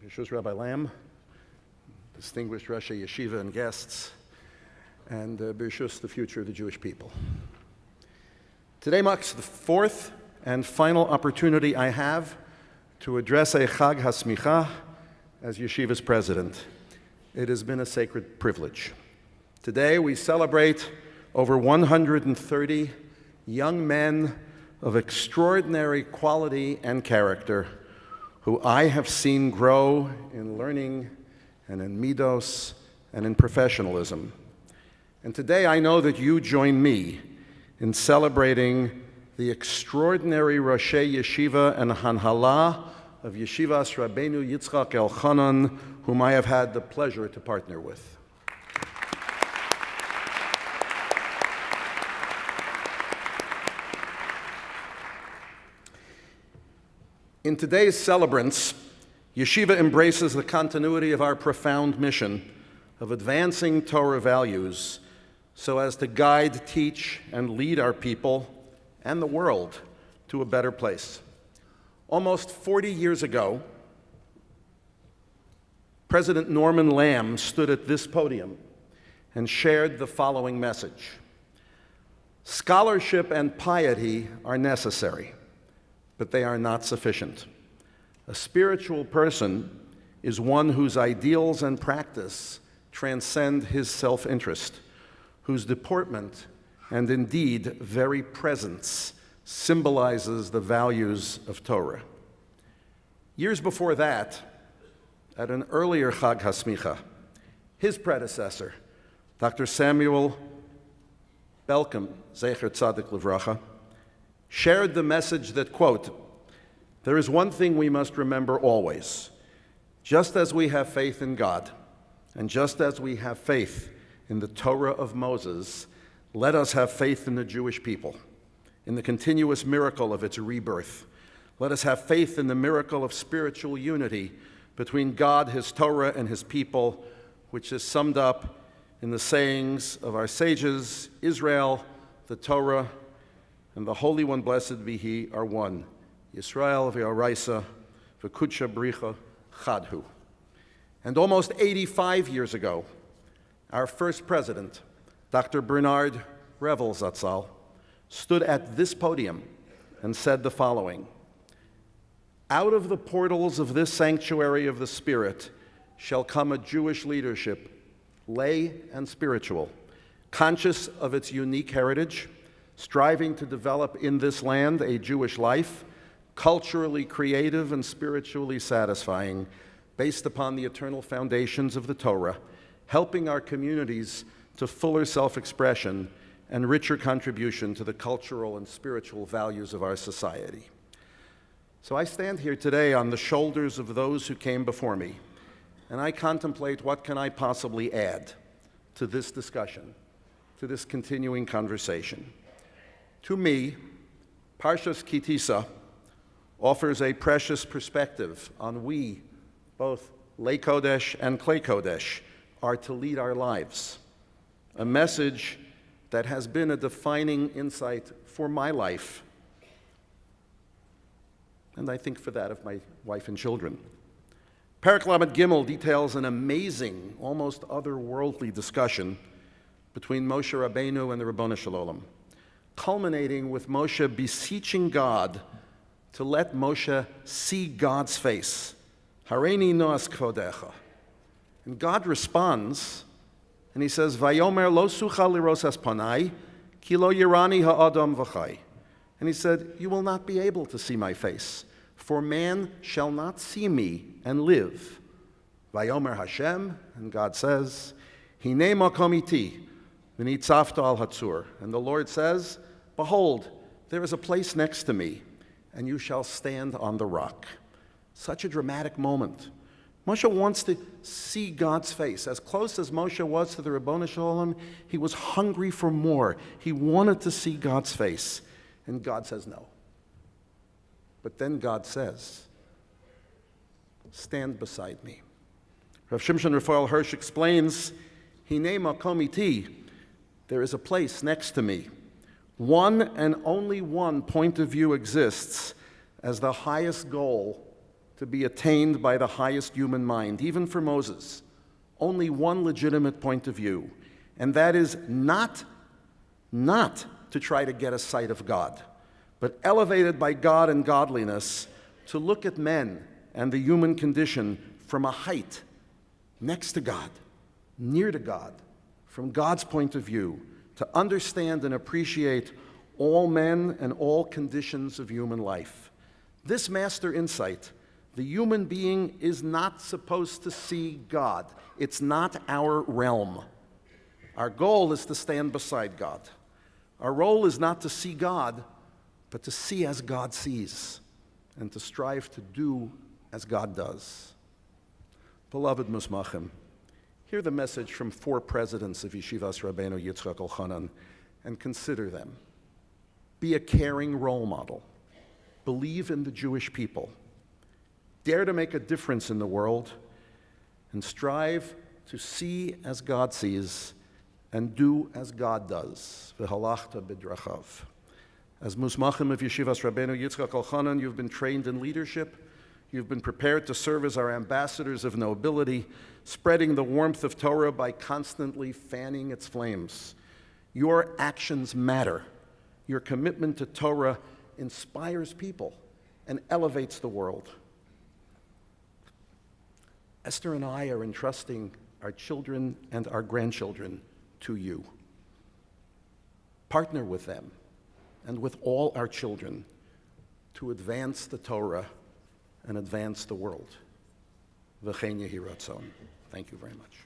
Yeshua Rabbi Lamb, distinguished Rosh Yeshiva and guests, and B'Rishus, the future of the Jewish people. Today marks the fourth and final opportunity I have to address a Chag HaSemikhah as Yeshiva's president. It has been a sacred privilege. Today we celebrate over 130 young men of extraordinary quality and character who I have seen grow in learning and in midos and in professionalism. And today I know that you join me in celebrating the extraordinary Roshei Yeshiva and Hanhala of Yeshivas Rabbeinu Yitzchak Elchanan, whom I have had the pleasure to partner with. In today's celebrants, Yeshiva embraces the continuity of our profound mission of advancing Torah values so as to guide, teach, and lead our people and the world to a better place. Almost 40 years ago, President Norman Lamb stood at this podium and shared the following message: scholarship and piety are necessary, but they are not sufficient. A spiritual person is one whose ideals and practice transcend his self-interest, whose deportment and indeed very presence symbolizes the values of Torah. Years before that, at an earlier Chag HaSemikhah, his predecessor, Dr. Samuel Belcom, Zecher Tzadik Livracha, shared the message that, quote, "There is one thing we must remember always. Just as we have faith in God, and just as we have faith in the Torah of Moses, let us have faith in the Jewish people, in the continuous miracle of its rebirth. Let us have faith in the miracle of spiritual unity between God, His Torah, and His people, which is summed up in the sayings of our sages, Israel, the Torah, and the Holy One, blessed be He, are one. Yisrael v'Oraisa v'Kudsha Bricha Chadhu." And almost 85 years ago, our first president, Dr. Bernard Revel Zatzal, stood at this podium and said the following: "Out of the portals of this sanctuary of the Spirit shall come a Jewish leadership, lay and spiritual, conscious of its unique heritage, striving to develop in this land a Jewish life, culturally creative and spiritually satisfying, based upon the eternal foundations of the Torah, helping our communities to fuller self-expression and richer contribution to the cultural and spiritual values of our society." So I stand here today on the shoulders of those who came before me, and I contemplate what can I possibly add to this discussion, to this continuing conversation. To me, Parshas Kitisa offers a precious perspective on we, both Lei Kodesh and Klei Kodesh, are to lead our lives. A message that has been a defining insight for my life, and I think for that of my wife and children. Perek Lamed Gimel details an amazing, almost otherworldly discussion between Moshe Rabbeinu and the Ribono Shel Olam, culminating with Moshe beseeching God to let Moshe see God's face. Hareini noas kvodecha. And God responds, and he says, Vayomer lo sucha liros es panai, ki lo yirani ha'adam v'chai. And he said, you will not be able to see my face, for man shall not see me and live. Vayomer Hashem, and God says, Hinei makom iti, v'nitzavta al hatzur. And the Lord says, behold, there is a place next to me, and you shall stand on the rock. Such a dramatic moment. Moshe wants to see God's face. As close as Moshe was to the Ribono Shel Olam, he was hungry for more. He wanted to see God's face. And God says no. But then God says, stand beside me. Rav Shimshon Raphael Hirsch explains, Hinei makom iti, there is a place next to me. One and only one point of view exists as the highest goal to be attained by the highest human mind, even for Moses, only one legitimate point of view, and that is not to try to get a sight of God, but elevated by God and godliness, to look at men and the human condition from a height, next to God, near to God, from God's point of view, to understand and appreciate all men and all conditions of human life. This master insight, the human being is not supposed to see God. It's not our realm. Our goal is to stand beside God. Our role is not to see God, but to see as God sees, and to strive to do as God does. Beloved Musmachim, hear the message from 4 presidents of Yeshivas Rabbeinu Yitzchak Elchanan and consider them. Be a caring role model. Believe in the Jewish people. Dare to make a difference in the world, and strive to see as God sees and do as God does. V'halachta b'drachav. As Musmachim of Yeshivas Rabbeinu Yitzchak Elchanan, you've been trained in leadership. You've been prepared to serve as our ambassadors of nobility, spreading the warmth of Torah by constantly fanning its flames. Your actions matter. Your commitment to Torah inspires people and elevates the world. Esther and I are entrusting our children and our grandchildren to you. Partner with them and with all our children to advance the Torah and advance the world. V'chein yehi ratzon. Thank you very much.